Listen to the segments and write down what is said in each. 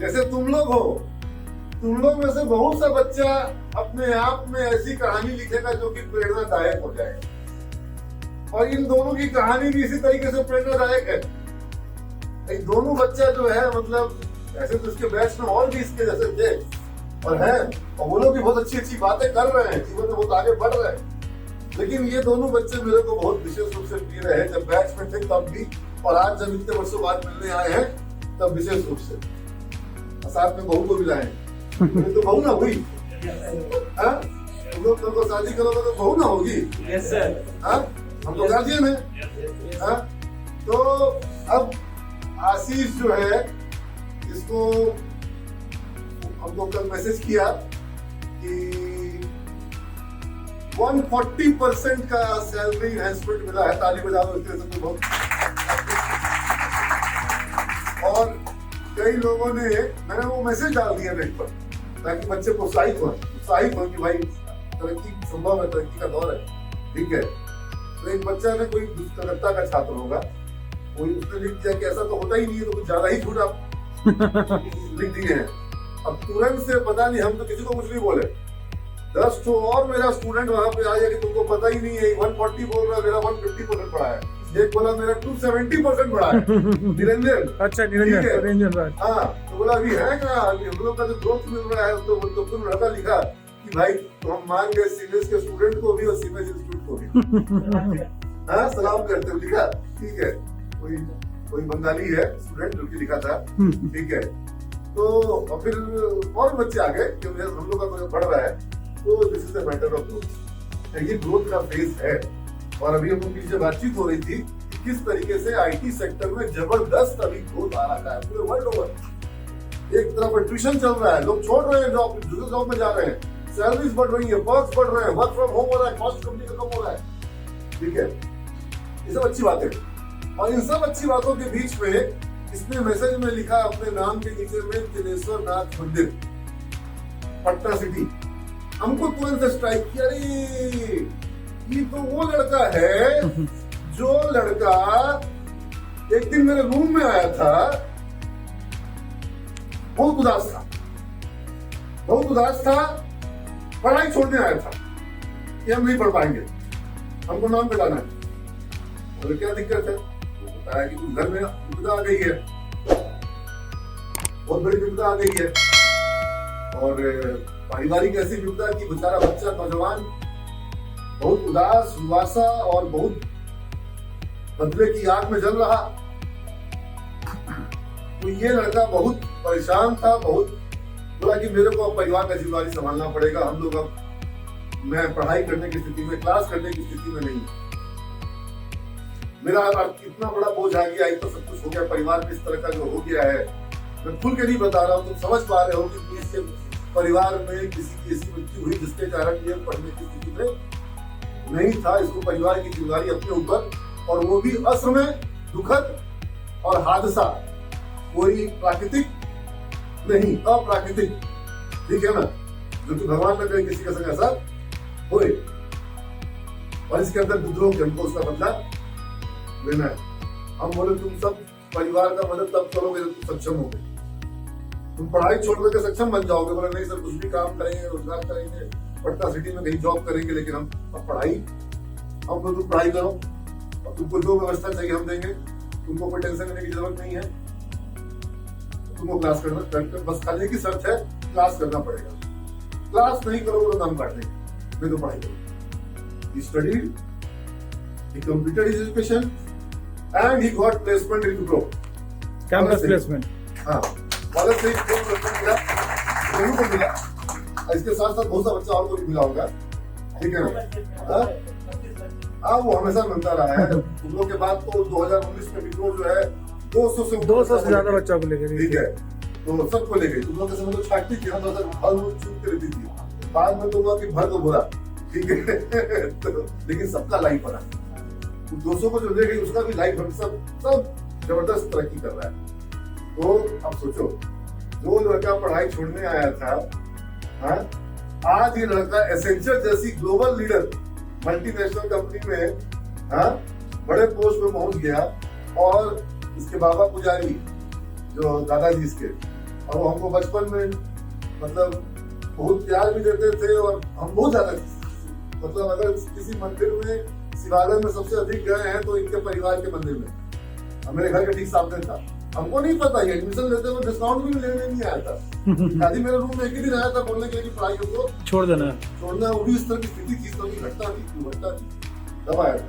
जैसे तुम लोग हो, तुम लोग में से बहुत सा बच्चा अपने आप में ऐसी कहानी लिखेगा जो कि प्रेरणादायक हो जाएगा। और इन दोनों की कहानी भी इसी तरीके से प्रेरणादायक है। ये दोनों बच्चा जो है, मतलब ऐसे तो इसके बैच में और भी इसके जैसे थे और हैं, और वो लोग भी बहुत अच्छी अच्छी बातें कर रहे हैं, जीवन में बहुत आगे बढ़ रहे हैं। लेकिन ये दोनों बच्चे मेरे को बहुत विशेष रूप से प्रिय रहे, जब बैच में थे तब भी, और आज जब इतने वर्षों बाद मिलने आए हैं तब विशेष रूप से। साथ में बहू को भी लाए, तो बहू ना हुई, तुम लोग तो शादी करोगे तो बहू ना होगी। Yes sir. हम तो गार्जियन है। तो अब आशीष जो है, इसको हमको कल मैसेज किया कि 140% का सैलरी एनहेंसमेंट मिला है। ताली बजा दो इसके लिए बहुत। और कई लोगों ने, मैंने वो मैसेज डाल दिया नेट पर ताकि बच्चे प्रोत्साहित हो कि भाई तरक्की संभव है, तरक्की का दौर है, ठीक है। तो एक बच्चा ने, कोई दुष्कर्ता का छात्र होगा, कोई उसने लिख दिया कि ऐसा तो होता ही नहीं है, तो कुछ ज्यादा ही झूठ आप लिख दिए हैं। अब तुरंत से पता नहीं, हम तो किसी को कुछ नहीं बोले, 10 तो और मेरा स्टूडेंट वहां पे आ गया कि तुमको पता ही नहीं है, 140 बोल रहा है, मेरा 150% पढ़ा है। एक बोला मेरा 270% पढ़ा है। निरंजन, अच्छा निरंजन राज। हाँ, तो बोला अभी है क्या, अभी हम लोग का जो ग्रोथ मिल रहा है, तो तुम लड़का लिखा कि भाई तो हम मान गए सीबीएस के स्टूडेंट को भी और सीबीएस इंस्टीट्यूट को भी। हाँ, सलाम करते हुए लिखा, ठीक है। कोई बंगाली है स्टूडेंट जो कि लिखा था, ठीक है। तो फिर और बच्चे आ गए कि हम लोग का बढ़ रहा है, तो this is the matter of growth. ये ग्रोथ का फेज है। और अभी हम लोग की बातचीत हो रही थी कि किस तरीके से आईटी सेक्टर में जबरदस्त अभी ग्रोथ आ रहा है पूरे वर्ल्ड ओवर। एक तरफ ट्यूशन चल रहा है, लोग छोड़ रहे हैं जॉब, दूसरे जॉब में जा रहे हैं, सैलरीज बढ़ रही है, वर्क्स बढ़ रहे हैं, वर्क फ्रॉम होम हो रहा है, कॉस्ट कंपनी का कम हो रहा है, ठीक है। ये सब अच्छी बातें। और इन सब अच्छी बातों के बीच में इसने मैसेज में लिखा अपने नाम के नीचे में दिनेश्वर नाथ मंदिर, पटना सिटी। हमको तुरंत से स्ट्राइक किया, अरे ये तो वो लड़का है जो लड़का एक दिन मेरे रूम में आया था, बहुत उदास था, पढ़ाई छोड़ने आया था कि हम नहीं पढ़ पाएंगे, हमको नाम बताना है। बोले क्या दिक्कत है? बताया कि कुछ घर में विपदा आ गई है, बहुत बड़ी विपदा आ गई है, और पारिवारिक ऐसी विपदा की बेचारा बच्चा नौजवान बहुत उदास, हुआसा और बहुत बदले की आग में जल रहा। तो ये लड़का बहुत परेशान था, बहुत बोला कि मेरे को अब परिवार का जिम्मेदारी संभालना पड़ेगा, हम लोग अब, मैं पढ़ाई करने की स्थिति में, क्लास करने की स्थिति में नहीं, मेरा इतना बड़ा बोझ आ गया, इतना सब कुछ हो गया, परिवार में इस तरह का जो हो गया है, मैं खुल के नहीं बता रहा हूँ, तुम समझ पा रहे हो कि इसके परिवार में किसी की ऐसी मृत्यु हुई जिसके कारण ये पढ़ने की स्थिति में नहीं था। इसको परिवार की जिम्मेदारी अपने ऊपर, और वो भी असर में दुखद और हादसा, कोई प्राकृतिक नहीं, अप्राकृतिक, ठीक है ना, जो कि भगवान न करे किसी का संग ऐसा होए, और इसके अंदर विद्रोह के हमको उसका बदला लेना है। हम बोले तुम सब परिवार का मदद तब करोगे जब तुम सक्षम होगे, तुम पढ़ाई छोड़ के सक्षम बन जाओगे। बोले नहीं सर, कुछ भी काम करेंगे, रोजगार करेंगे, पटना सिटी में कहीं जॉब करेंगे, लेकिन हम पढ़ाई, हम तो तुम पढ़ाई करो, और तुमको जो व्यवस्था चाहिए हम देंगे, तुमको कोई टेंशन लेने की जरूरत नहीं है, तुमको क्लास करना, बस खाली की शर्त है क्लास करना पड़ेगा, क्लास नहीं करोगे तो नाम काट देंगे, मैं तो पढ़ाई करूँ। He studied, he completed his education and he got placement in Wipro, campus placement. हाँ, कॉलेज से प्लेसमेंट मिला, दोनों को मिला, इसके साथ साथ बहुत सा बच्चा और को भी मिला होगा, ठीक है ना। हाँ, वो हमेशा मिलता रहा है। विप्रो के बाद तो 2019 में विप्रो जो है 200 से ज्यादा बच्चों को लेकर, ठीक है, तो सबको ले गई। तुम लोग के समय तो छाटती थी ना, तो भर चुन के रहती थी, बाद में तो हुआ कि भर को बोला, ठीक है। तो लेकिन सबका लाइफ बना, 200 को जो ले गई उसका भी लाइफ सब जबरदस्त तरक्की कर रहा है। तो अब सोचो, जो लड़का पढ़ाई छोड़ने आया था, हाँ, आज ये लड़का एसेंचर जैसी ग्लोबल लीडर मल्टीनेशनल कंपनी में, हाँ, बड़े पोस्ट पे पहुंच गया। और इसके बाबा पुजारी, जो दादाजी इसके, और वो हमको बचपन में मतलब बहुत प्यार भी देते थे और हम बहुत ज्यादा मतलब अगर किसी मंदिर में शिवालय में सबसे अधिक गए हैं तो इनके परिवार के मंदिर में। मेरे घर के ठीक सामने था। हमको नहीं पता ये एडमिशन लेते हुए डिस्काउंट भी लेने नहीं आया था। खाली मेरे रूम में एक ही दिन आया था बोलने के लिए कि पढ़ाई को छोड़ देना छोड़ना। वो भी इस तरह की स्थिति थी, तो घटता थी तब आया था।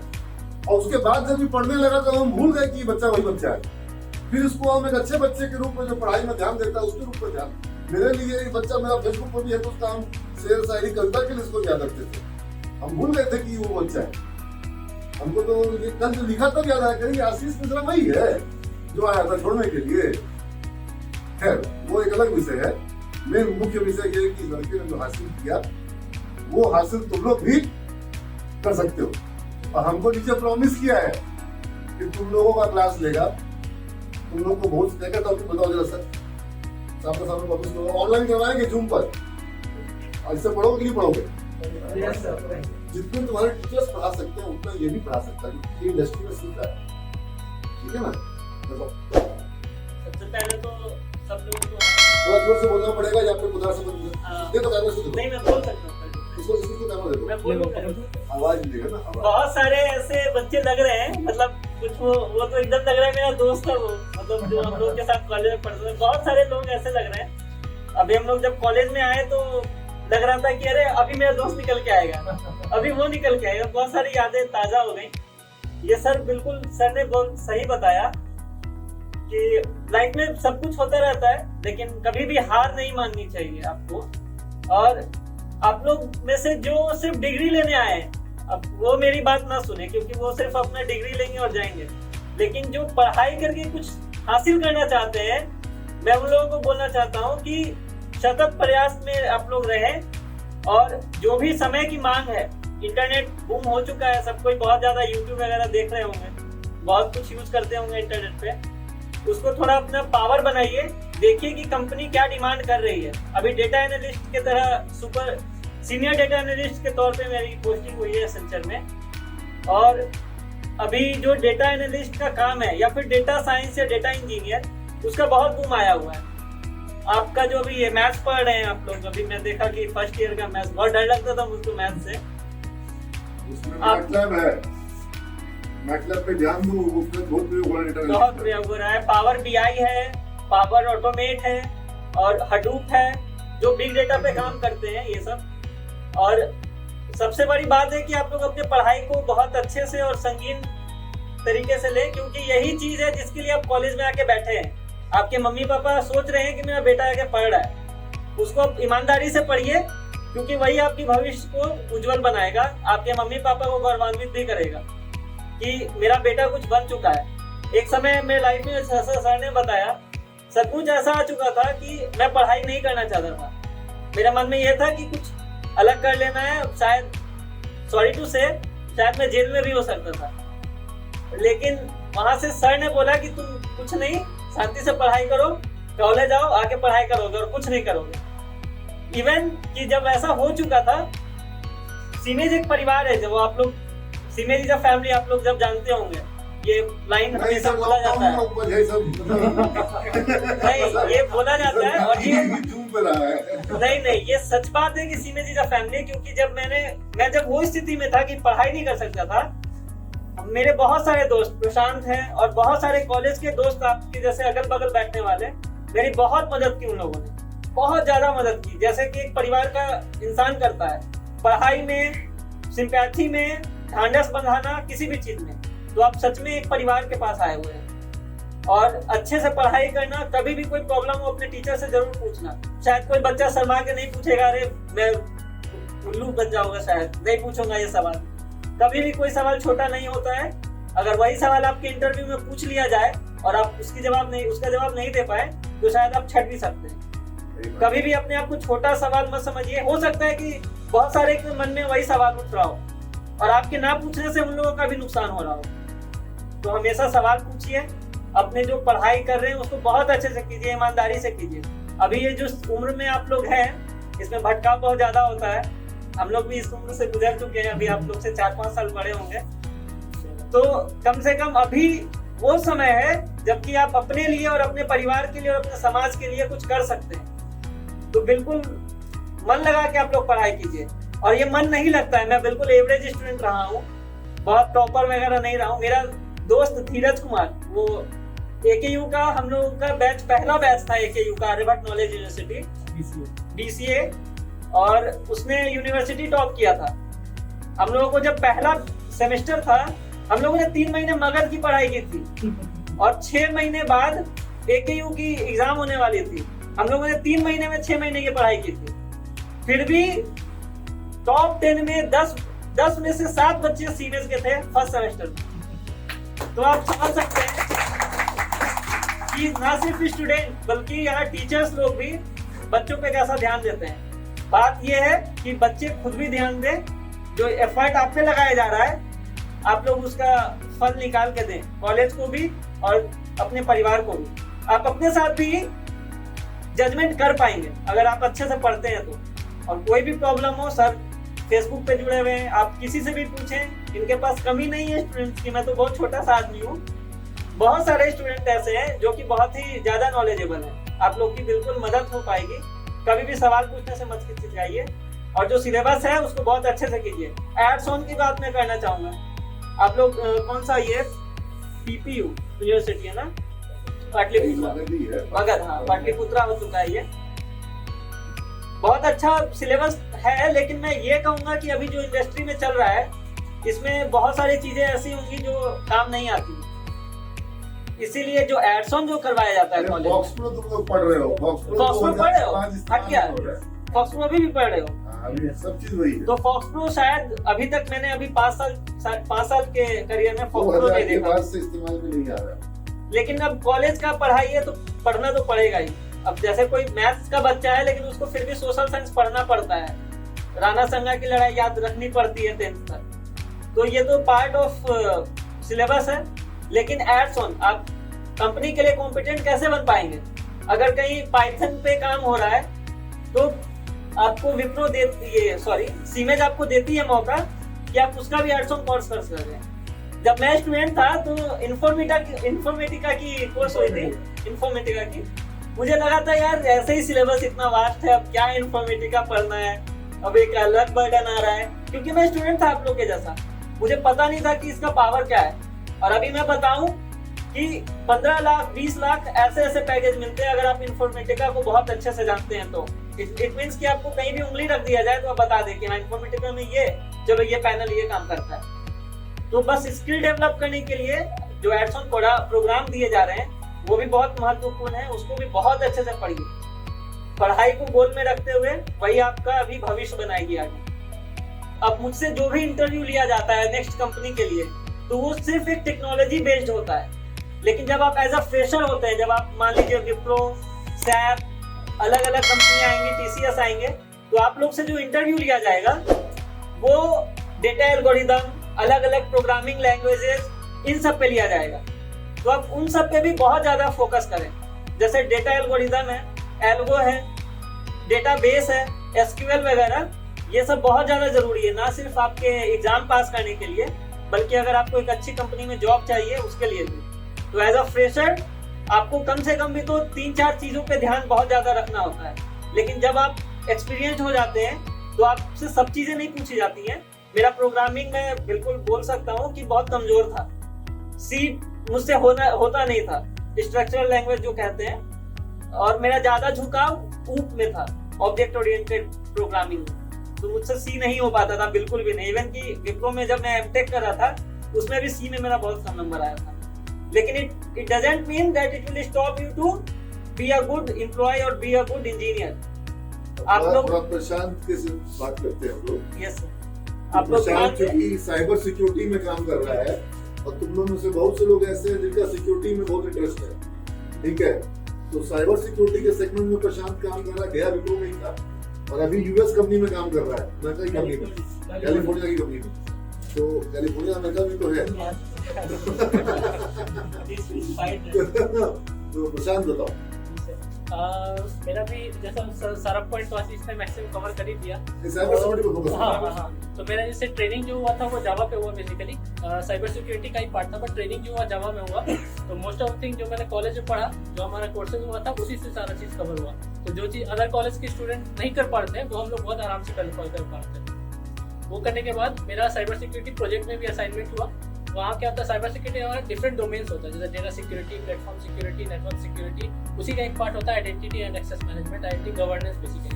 और उसके बाद जब भी पढ़ने लगा तो हम भूल गए कि बच्चा वही बच्चा है। फिर उसको हम एक अच्छे बच्चे के रूप में जो पढ़ाई में ध्यान देता है उसके रूप में ध्यान। मेरे लिए एक बच्चा मेरा फेसबुक पर भी है तो उसका हम शेर शायरी कविता के लिए इसको याद रखते थे। हम भूल गए थे कि वो बच्चा है। हमको तो ये कल जो लिखा तब याद आया करेंगे आशीष मिश्रा वही है जो आया था छोड़ने के लिए। खैर वो एक अलग विषय है। मेन मुख्य विषय ये है कि लड़के ने जो हासिल किया वो हासिल तुम लोग भी कर सकते हो। और हमको टीचर प्रॉमिस किया है कि तुम लोगों का क्लास लेगा, तुम लोग को बहुत क्या टॉपिक बताओ जरा सर। सामने सामने पब्लिश ऑनलाइन करवाएंगे जूम पर। इससे पढ़ोगे कि नहीं पढ़ोगे? जितने तुम्हारे टीचर्स पढ़ा सकते हैं उतना ये भी पढ़ा सकता है। ये इंडस्ट्री में सीख रहा है, ठीक है ना? सबसे पहले तो सब लोगों को थोड़ा जोर से बोलना पड़ेगा या फिर उधर से बोलना। ये तो कैमरे से नहीं, मैं बोल सकता हूँ। इसको कैमरा दे मैं दो, बोलूँगा। आवाज देगा ना आवाज। बहुत सारे ऐसे बच्चे लग रहे हैं, मतलब कुछ वो तो एकदम लग रहा है मेरा दोस्त है वो, मतलब जो हम लोग के साथ कॉलेज में पढ़ते हैं। बहुत सारे लोग ऐसे लग रहे हैं। अभी हम लोग जब कॉलेज में आए तो लग रहा था कि अरे अभी मेरा दोस्त निकल के आएगा, अभी वो निकल के आएगा। बहुत सारी यादें ताजा हो गई। ये सर बिल्कुल सर ने बहुत सही बताया कि लाइफ में सब कुछ होता रहता है, लेकिन कभी भी हार नहीं माननी चाहिए आपको। और आप लोग में से जो सिर्फ डिग्री लेने आए हैं, अब वो मेरी बात ना सुने क्योंकि वो सिर्फ अपना डिग्री लेंगे और जाएंगे। लेकिन जो पढ़ाई करके कुछ हासिल करना चाहते हैं, मैं उन लोगों को बोलना चाहता हूँ कि सतत प्रयास में आप लोग रहें। और जो भी समय की मांग है, इंटरनेट बूम हो चुका है, सब कोई बहुत ज्यादा यूट्यूब वगैरह देख रहे होंगे, बहुत कुछ यूज करते होंगे इंटरनेट पे। उसको थोड़ा अपना पावर बनाइए, देखिए कि कंपनी क्या डिमांड कर रही है। अभी डेटा एनालिस्ट के तरह सुपर सीनियर डेटा एनालिस्ट के तौर पे मेरी पोस्टिंग हुई है एसेंचर में। और अभी जो डेटा एनालिस्ट का काम है या फिर डेटा साइंस या डेटा इंजीनियर, उसका बहुत बूम आया हुआ है। आपका जो भी ये मैथ्स पढ़ रहे हैं आप लोग, अभी मैं देखा कि फर्स्ट ईयर का मैथ्स बहुत डर लगता था मुझको मैथ्स से। उसमें मैटलैब है, मैटलैब पे ध्यान दो, उसमें बहुत प्रयोग हो रहा है डेटा। बहुत प्रयोग हो रहा है। पावर बीआई है, पावर ऑटोमेट है और हडूप है जो बिग डेटा पे काम करते हैं ये सब। और सबसे बड़ी बात है कि आप लोग अपने पढ़ाई को बहुत अच्छे से और संगीन तरीके से लें, क्योंकि यही चीज है जिसके लिए आप कॉलेज में आके बैठे हैं। आपके मम्मी पापा सोच रहे हैं कि मेरा बेटा आके पढ़ रहा है, उसको आप ईमानदारी से पढ़िए, क्योंकि वही आपकी भविष्य को उज्जवल बनाएगा। आपके मम्मी पापा को गौरवान्वित भी करेगा कि मेरा बेटा कुछ बन चुका है। एक समय मेरे लाइफ में सर ने बताया, सचमुच ऐसा आ चुका था कि मैं पढ़ाई नहीं करना चाहता था। मेरे मन में यह था कि कुछ अलग कर लेना है, शायद सॉरी टू से शायद मैं जेल में भी हो सकता था। लेकिन वहां से सर ने बोला कि तुम कुछ नहीं, शांति से पढ़ाई करो, कॉलेज आओ, आके पढ़ाई करोगे और कुछ नहीं करोगे। इवन कि जब ऐसा हो चुका था, सीमेज एक परिवार है, जब आप लोग सीमेज इज अ फैमिली, आप लोग जब जानते होंगे, ये लाइन हमेशा बोला जाता है। नहीं, ये बोला जाता है और ये नहीं, ये सच बात है कि सीमेज इज अ फैमिली। क्योंकि जब मैं जब वो स्थिति में था कि पढ़ाई नहीं कर सकता था, मेरे बहुत सारे दोस्त प्रशांत हैं और बहुत सारे कॉलेज के दोस्त आपके जैसे अगल बगल बैठने वाले, मेरी बहुत मदद की उन लोगों ने, बहुत ज्यादा मदद की, जैसे कि एक परिवार का इंसान करता है। पढ़ाई में, सिंपैथी में, ढांढस बंधाना, किसी भी चीज में। तो आप सच में एक परिवार के पास आए हुए हैं। और अच्छे से पढ़ाई करना, कभी भी कोई प्रॉब्लम हो अपने टीचर से जरूर पूछना। शायद कोई बच्चा शर्मा के नहीं पूछेगा, अरे मैं उल्लू बन जाऊंगा, शायद नहीं पूछूंगा ये सवाल। कभी भी कोई सवाल छोटा नहीं होता है। अगर वही सवाल आपके इंटरव्यू में पूछ लिया जाए और आप उसका जवाब नहीं दे पाए, तो शायद आप छट भी सकते हैं। कभी भी अपने आप को छोटा सवाल मत समझिए। हो सकता है कि बहुत सारे के मन में वही सवाल उठ रहा हो और आपके ना पूछने से उन लोगों का भी नुकसान हो रहा हो। तो हमेशा सवाल पूछिए। अपने जो पढ़ाई कर रहे हैं उसको बहुत अच्छे से कीजिए, ईमानदारी से कीजिए। अभी ये जो उम्र में आप लोग हैं, इसमें भटकाव बहुत ज्यादा होता है। हम लोग भी इस उम्र से गुजर चुके हैं, अभी आप लोग से 4-5 साल बड़े होंगे। तो कम से कम अभी वो समय है जबकि आप अपने लिए और अपने परिवार के लिए और अपने समाज के लिए कुछ कर सकते हैं। तो बिल्कुल मन लगा के आप लोग पढ़ाई कीजिए। और ये मन नहीं लगता है, मैं बिल्कुल एवरेज स्टूडेंट रहा हूँ, बहुत टॉपर वगैरह नहीं रहा हूँ। मेरा दोस्त धीरज कुमार, वो AKU का, हम लोगों का बैच, पहला बैच था AKU का, आर्यभट्ट नॉलेज यूनिवर्सिटी BCA, और उसने यूनिवर्सिटी टॉप किया था। हम लोगों को जब पहला सेमेस्टर था, हम लोगों ने 3 महीने मगध की पढ़ाई की थी और 6 महीने बाद AKU की एग्जाम होने वाली थी। हम लोगों ने 3 महीने में 6 महीने की पढ़ाई की थी। फिर भी टॉप 10 में 10 में से 7 बच्चे सीनियर्स के थे फर्स्ट सेमेस्टर में। तो आप समझ सकते हैं कि ना सिर्फ स्टूडेंट बल्कि यहाँ टीचर्स लोग भी बच्चों पे कैसा ध्यान देते हैं। बात यह है कि बच्चे खुद भी ध्यान दें, जो एफर्ट आप पे लगाया जा रहा है आप लोग उसका फल निकाल के दें, कॉलेज को भी और अपने परिवार को भी। आप अपने साथ भी जजमेंट कर पाएंगे अगर आप अच्छे से पढ़ते हैं तो। और कोई भी प्रॉब्लम हो, सर फेसबुक पे जुड़े हुए हैं, आप किसी से भी पूछें, इनके पास कमी नहीं है स्टूडेंट्स की। मैं तो बहुत छोटा सा आदमी हूँ, बहुत सारे स्टूडेंट ऐसे हैं जो कि बहुत ही ज्यादा नॉलेजेबल हैं। आप लोग की बिल्कुल मदद हो पाएगी। कभी भी सवाल पूछने से मत हिचकिचाइए और जो सिलेबस है उसको बहुत अच्छे से कीजिए। एड्स ऑन की बात मैं करना चाहूंगा। आप लोग कौन सा ये PPU यूनिवर्सिटी है ना, पाटलिपुत्रा, मगध, हाँ पाटलिपुत्रा हो चुका है ये। बहुत अच्छा सिलेबस है, लेकिन मैं ये कहूंगा कि अभी जो इंडस्ट्री में चल रहा है इसमें बहुत सारी चीजें ऐसी होंगी जो काम नहीं आती। इसीलिए जो एड्स ऑन जो करवाया जाता है कॉलेज, बॉक्स प्रो तुम लोग पढ़ रहे हो, बॉक्स प्रो पढ़ रहे हो, हट गया, फॉक्स प्रो अभी भी पढ़ रहे हो, अभी सब चीज वही है। तो फॉक्स प्रो शायद अभी तक मैंने अभी 5 साल के करियर में फॉक्स प्रो नहीं देखा, से इस्तेमाल में नहीं आ रहा। लेकिन अब कॉलेज का पढ़ाई है तो पढ़ना तो पड़ेगा ही। अब जैसे कोई मैथ्स का बच्चा है लेकिन उसको फिर भी सोशल साइंस पढ़ना पड़ता है, राणा संगा की लड़ाई याद रखनी पड़ती है 10th तक। तो ये तो पार्ट ऑफ सिलेबस है। लेकिन एड्स ऑन, आप कंपनी के लिए कॉम्पिटेंट कैसे बन पाएंगे? अगर कहीं पाइथन पे काम हो रहा है तो आपको विप्रो सीमेज आपको देती है मौका कि आप उसका भी एड्स ऑन कोर्स कर सकते हैं। जब मैं स्टूडेंट था तो इन्फॉर्मेटिका की कोर्स हुई थी, इन्फॉर्मेटिका की। मुझे लगा था यार ऐसे ही सिलेबस इतना वास्ट है, अब क्या इन्फॉर्मेटिका पढ़ना है, अब एक अलग बर्डन आ रहा है। क्योंकि मैं स्टूडेंट था आप लोग के जैसा, मुझे पता नहीं था कि इसका पावर क्या है। और अभी मैं बताऊं कि 15 लाख 20 लाख ऐसे पैकेज मिलते हैं अगर आप इन्फॉर्मेटिका को बहुत अच्छे से जानते हैं तो। इट मीन्स कि आपको कहीं भी उंगली रख दिया जाए तो आप बता दें कि हाँ इन्फॉर्मेटिका में ये, चलो ये पैनल ये काम करता है। तो बस स्किल डेवलप करने के लिए जो एड्स ऑन प्रोग्राम दिए जा रहे हैं वो भी बहुत महत्वपूर्ण है, उसको भी बहुत अच्छे से पढ़िए। पढ़ाई को गोल में रखते हुए वही आपका अभी भविष्य बनाएगी आगे। अब मुझसे जो भी इंटरव्यू लिया जाता है नेक्स्ट कंपनी के लिए तो वो सिर्फ एक टेक्नोलॉजी बेस्ड होता है। लेकिन जब आप एज अ फ्रेशर होते हैं, जब आप मान लीजिए विप्रो, सैप, अलग अलग कंपनियां आएंगी, TCS आएंगे, तो आप लोग से जो इंटरव्यू लिया जाएगा वो डेटा एल्गोरिदम, अलग अलग प्रोग्रामिंग लैंग्वेजेस, इन सब पे लिया जाएगा। तो आप उन सब पे भी बहुत ज्यादा फोकस करें। जैसे डेटा एल्गोरिदम है, एल्गो है, डेटाबेस है, SQL वगैरह, ये सब बहुत ज्यादा जरूरी है, ना सिर्फ आपके एग्जाम पास करने के लिए बल्कि अगर आपको एक अच्छी कंपनी में जॉब चाहिए उसके लिए भी। तो एज अ फ्रेशर आपको कम से कम भी तो 3-4 चीजों पे ध्यान बहुत ज्यादा रखना होता है। लेकिन जब आप एक्सपीरियंस हो जाते हैं तो आपसे सब चीजें नहीं पूछी जाती हैं। मेरा प्रोग्रामिंग में बिल्कुल बोल सकता हूँ कि बहुत कमजोर था, सी मुझसे होता नहीं था, स्ट्रक्चरल लैंग्वेज जो कहते हैं, और मेरा ज्यादा झुकाव ऊप में था, ऑब्जेक्ट ओरिएंटेड प्रोग्रामिंग। तो मुझसे सी नहीं हो पाता था बिल्कुल भी नहीं। इवन कि विप्रो में जब मैं एमटेक कर रहा था उसमें भी सी में मेरा बहुत कम नंबर आया था। लेकिन it doesn't mean that it will stop you to be a good employ और बी अ गुड इंजीनियर। आप लोग प्रशांत के बात करते हैं हम लोग। यस सर, आप लोग साइबर सिक्योरिटी में काम कर रहा है और तुम लोगों में से बहुत से लोग ऐसे हैं जिनका सिक्योरिटी में बहुत इंटरेस्ट है, ठीक है। तो साइबर सिक्योरिटी के सेगमेंट में प्रशांत काम कर रहा है, गया विप्रो में ही था और अभी यूएस कंपनी में काम कर रहा है, अमेरिका की कंपनी में, कैलिफोर्निया की कंपनी में। तो कैलिफोर्निया अमेरिका में तो है। तो प्रशांत बताओ। मेरा भी जैसा सारा पॉइंट तो आशीष ने मैक्सिमम कवर कर ही दिया। साइबर सिक्योरिटी पे फोकस हाँ। तो मेरा जैसे ट्रेनिंग जो हुआ था वो जावा पे हुआ बेसिकली। साइबर सिक्योरिटी का ही पार्ट था, बट ट्रेनिंग जो हुआ जावा में हुआ। तो मोस्ट ऑफ थिंग जो मैंने कॉलेज में पढ़ा, जो हमारा कोर्सेज हुआ था, उसी से सारा चीज कवर हुआ। तो जो चीज अदर कॉलेज के स्टूडेंट नहीं कर पाते वो हम लोग बहुत आराम से कर पाते। वो करने के बाद मेरा साइबर सिक्योरिटी प्रोजेक्ट में भी असाइनमेंट हुआ। वहाँ क्या होता है, साइबर सिक्योरिटी हमारा डिफरेंट डोमेन्स होता है, जैसे data security, platform security, network security. उसी का एक पार्ट होता है identity and access management, identity governance basically.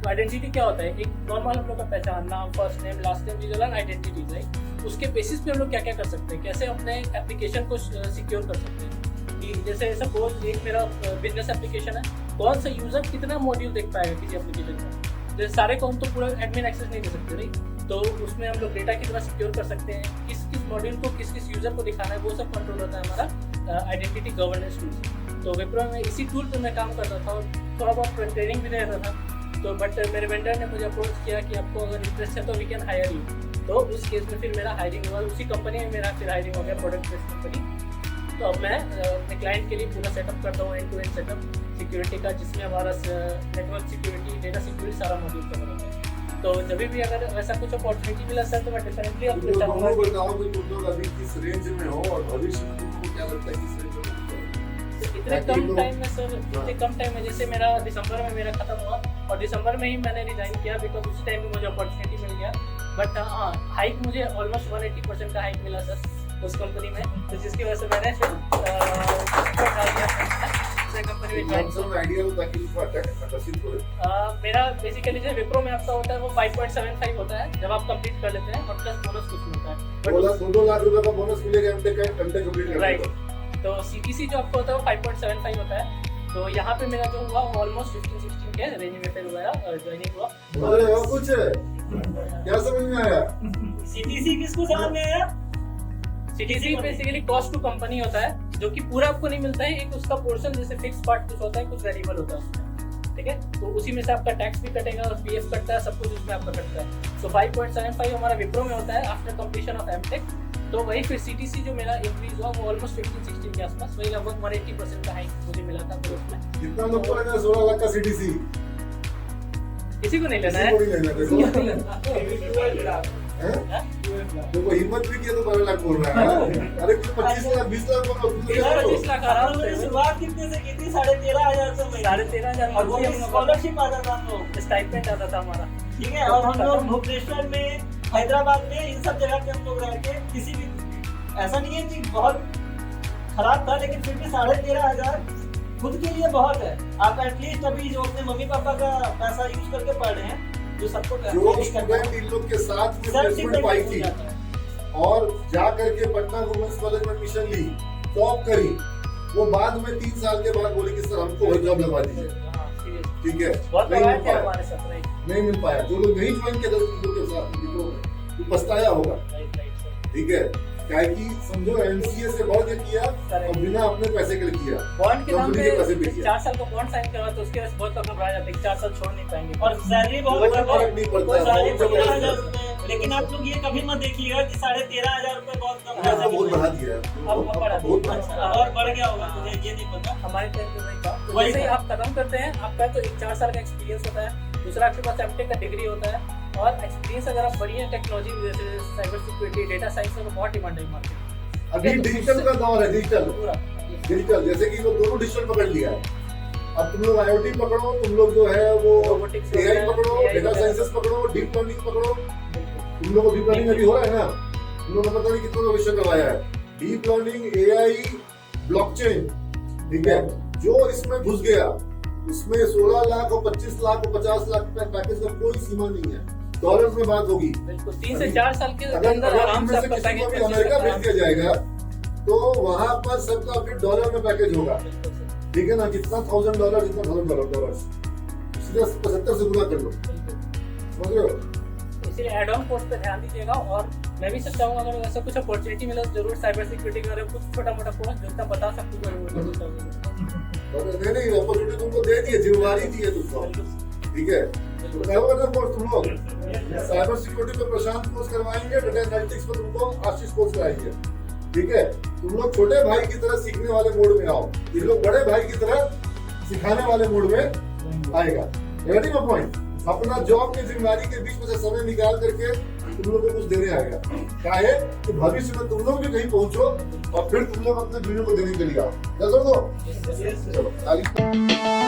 तो आइडेंटिटी क्या होता है, एक नॉर्मल हम लोग का पहचान, नाम, first name, last name, these are identities, right. उसके बेसिस पे हम लोग क्या क्या कर सकते हैं, कैसे अपने एप्लीकेशन को सिक्योर कर सकते हैं। कि जैसे सपोज एक मेरा बिजनेस एप्लीकेशन है, कौन सा यूजर कितना मॉड्यूल देख पाएगा किसी एप्लीकेशन का। जैसे सारे को हम तो पूरा एडमिन एक्सेस नहीं दे सकते, राइट। तो उसमें हम लोग डेटा कितना सिक्योर कर सकते हैं, किस किस मॉड्यूल को किस किस यूजर को दिखाना है, वो सब कंट्रोल होता है हमारा आइडेंटिटी गवर्नेंस टूल। तो विप्रो में इसी टूल पे मैं काम करता था और थोड़ा बहुत ट्रेनिंग भी दे रहा था। तो बट मेरे वेंडर ने मुझे अप्रोच किया कि आपको अगर इंटरेस्ट है तो वी कैन हायर यू। तो उस केस में फिर मेरा हायरिंग हुआ, उसी कंपनी में मेरा फिर हायरिंग हो गया, प्रोडक्ट बेस्ड कंपनी। तो अब मैं अपने क्लाइंट के लिए पूरा सेटअप करता हूँ, end to end setup security का, जिसमें हमारा नेटवर्क सिक्योरिटी, डेटा सिक्योरिटी सारा मॉड्यूल कवर होता है। तो जब भी अगर वैसा कुछ अपॉर्चुनिटी मिला सर तो मैं डेफिनेटली अपने चाहूंगा। बताओ कि तुम लोग अभी किस रेंज में हो और भविष्य में तुमको क्या लगता है किस रेंज में? इतने कम टाइम में सर, इतने कम टाइम में, जैसे मेरा दिसंबर में मेरा खत्म हुआ और दिसंबर में ही मैंने रिजाइन किया, बिकॉज उसी टाइम में मुझे अपॉर्चुनिटी मिल गया। बट हाँ, हाइक मुझे ऑलमोस्ट 180% का हाइक मिला सर उस कंपनी में, तो जिसकी वजह से मैंने मेरा बेसिकली जो विप्रो में आपका होता है वो 5.75 होता है जब आप कंप्लीट कर लेते हैं, और प्लस बोनस कुछ मिलता है। 2 लाख रुपए का बोनस मिलेगा घंटे कंप्लीट करने राइट। तो सीटीसी जो आपको होता है वो 5.75 होता है। तो यहाँ पे मेरा जो हुआ ऑलमोस्ट 15-16 के रेंज में फिर हुआ और ज्वाइनिंग हुआ। अरे और कुछ क्या समझ में आया? सीटीसी किसको समझ में आया? CTC basically cost to company होता है, जो कि पूरा आपको नहीं मिलता है। एक उसका पोर्शन जैसे फिक्स पार्ट कुछ होता है, कुछ वेरिएबल होता है उसमें, ठीक है। तो उसी में से आपका टैक्स भी कटेगा और पीएफ कटता है, सब कुछ उसमें आपका कटता है। सो 5.75 हमारा विप्रो में होता है आफ्टर कंप्लीशन ऑफ एमटेक। तो वही फिर सीटीसी जो मेरा इंक्रीज हुआ वो ऑलमोस्ट 15-16 के आसपास, वही लगभग 180% का हाइक मुझे मिला था फिर उसमें। कितना लोग को लेना 16 लाख का सीटीसी? किसी को नहीं लेना है, देखो हिम्मत भी किया तो 12 लाख बोल रहा है। अरे 25 लाख 20 लाख बोलो, 25 लाख आराम से। शुरुआत कितने से की थी? 13,500 से महीने। 13,500 और वो स्कॉलरशिप आता था हम लोग, स्टाइपेंड आता था हमारा, ठीक है। और हम लोग भुवनेश्वर में, हैदराबाद में, इन सब जगह पे हम लोग रह के किसी भी, ऐसा नहीं है कि बहुत खराब था, लेकिन फिर भी 13,500 खुद के लिए बहुत है। आप एटलीस्ट अभी जो अपने मम्मी पापा का पैसा यूज करके पढ़ रहे हैं, जो सबको जो स्टूडेंट इन लोग के साथ में प्लेसमेंट पाई थी और जा करके पटना वुमेन्स कॉलेज में एडमिशन ली, टॉप करी, वो बाद में 3 साल के बाद बोली कि सर हमको वही जॉब लगवा दीजिए, ठीक है, नहीं मिल पाया। जो लोग नहीं ज्वाइन किया के साथ पछताया होगा, ठीक है। क्या कि समझो एमसीए से बढ़ के किया और बिना अपने पैसे के किया, बॉन्ड के नाम पे पैसे पे किया। 4 साल का बॉन्ड साइन करवा तो उसके वजह से बहुत लोग घबरा जाते हैं, 4 साल छोड़ नहीं पाएंगे। और सैलरी बहुत फर्क नहीं पड़ता है। 13,500 रुपए। लेकिन आप लोग ये कभी मत देखिएगा कि 13,500 रुपए बहुत कम है। बहुत बढ़ा दिया है, बहुत बढ़ा। और बढ़ गया होगा, मुझे ये नहीं पता। हमारे टाइम पे वही था। वही वैसे ही था। आप खत्म करते हैं, आपका तो 4 साल का एक्सपीरियंस होता है, दूसरा आपके पास एमटेक का डिग्री होता है, और एक्सपीरियंस अगर आप बढ़िया टेक्नोलॉजी जैसे साइबर सिक्योरिटी, डेटा साइंस में बहुत डिमांड है मार्केट। अभी डिजिटल का दौर है, डिजिटल जैसे कि लोग दोनों डिजिटल पकड़ लिया है। अब तुम लोग IoT पकड़ो, तुम लोग जो है वो AI पकड़ो, डेटा साइंसेस पकड़ो, डीप लर्निंग पकड़ो। तुम लोग को डीप लर्निंग अभी हो रहा है ना, तुम लोग को पता नहीं कितना विषय करवाया है, डीप लर्निंग, AI, ब्लॉकचेन, ठीक है। जो इसमें घुस गया उसमें 16 लाख और 25 लाख और 50 लाख का पैकेज का कोई सीमा नहीं है। डॉलर में बात होगी, बिल्कुल 3 से 4 साल के अगर अंदर आराम से आपका किसी को भी पैकेज अमेरिका भेज दिया जाएगा तो वहां पर सबका फिर डॉलर में पैकेज होगा, ठीक है ना। कितना $1,000, जितना $1,000 सीधे 75 से गुना कर लो, समझ रहे हो। इसलिए एड ऑन कोर्स पे ध्यान दीजिएगा। और मैं भी चाहूंगा अगर ऐसा कुछ अपॉर्चुनिटी मिले तो जरूर साइबर सिक्योरिटी के बारे में कुछ छोटा मोटा कोर्स जो तक बता सकूं नहीं अपॉर्चुनिटी तुमको दे दी है, जिम्मेदारी दी है तुमको, ठीक है। तुम लोग साइबर सिक्योरिटी पे प्रशांत कोर्स करवाएंगे, डेटा एनालिटिक्स पे तुमको आशीष कोर्स कराएंगे, ठीक है। तुम लोग छोटे भाई की तरह सीखने वाले मोड में आओ, ये लोग बड़े भाई की तरह सिखाने वाले मूड में आएगा। Getting a point? अपना जॉब की जिम्मेदारी के बीच में से समय निकाल करके तुम लोग को कुछ देने आएगा। क्या है कि भविष्य में तुम लोग भी कहीं पहुंचो और फिर तुम लोग अपने दुनिया को देने के लिए आओ। चलो Yes, sir. चलो ताली।